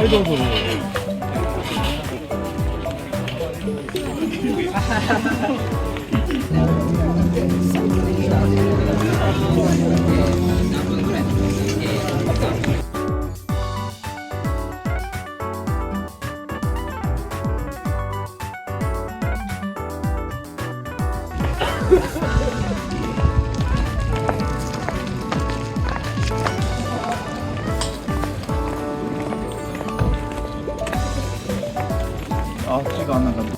はいどうぞ。あっちがなんか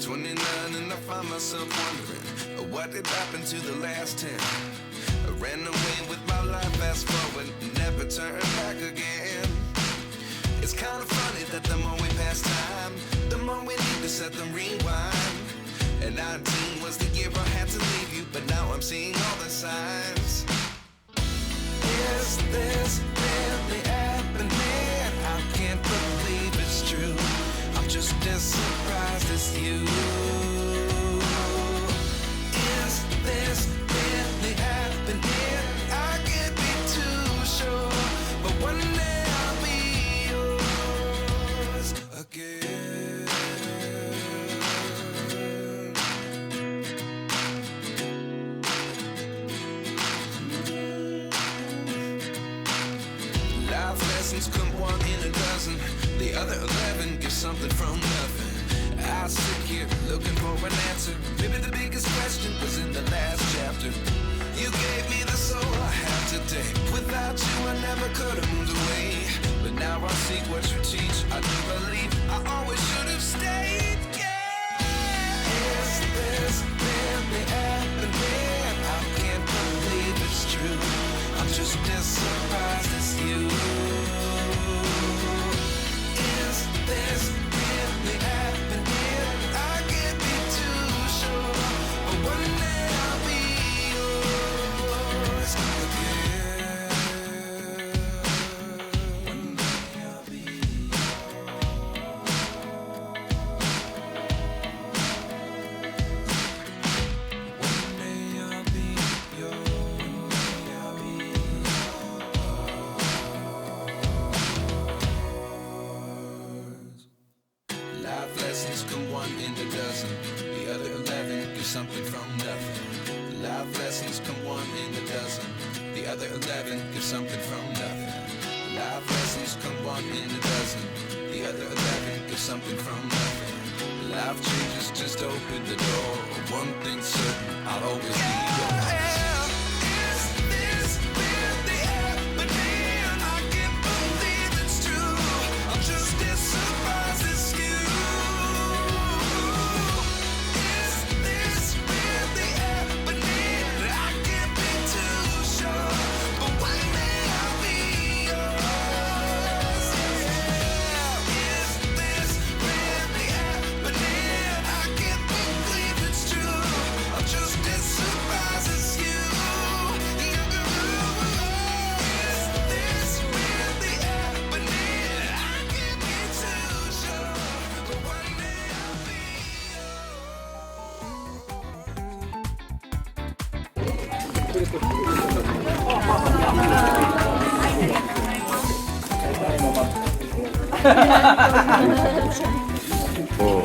29 and I find myself wondering what did happen to the last 10. I ran away with my life, fast forward, never turn back again. It's kind of funny that the more we pass time, the more we need to set them rewind. And 19 was the year I had to leave you, but now I'm seeing all the signs. Is this really happening? I can't believe it's true. I'm just as surprised as you. Is this really happening? I can't be too sure, but one day I'll be yours again. Life lessons come one in a dozen. The other 11 give something from nothing. I sit here looking for an answer. Maybe the biggest question was in the last chapter. You gave me the soul I have today. Without you I never could have moved away. But now I see what you teach. I do believe I always should have stayed. Yeah. Is this really happening? I can't believe it's true. I'm just as surprised as you. Is this really happening? I can't be too sure, but one day I'll be yours again. One day I'll be One day I'll be yours. One day I'll be Life lessons come one in a dozen. The other 11 give something from nothing. Life lessons come one in a dozen. The other 11 give something from nothing. Life lessons come one in a dozen. The other 11 give something from nothing. Life changes just open the door. One thing's certain, I'll always be yours. Is this really happening? I can't believe it's true. I'm just as surprised as you. Is this really happening? I can't be too sure, but one day I'll be yours. Is this really happening? I can't believe it's true. I'm just as surprised as you. Is this really happening? I can't be too sure, but one day I'll be 어.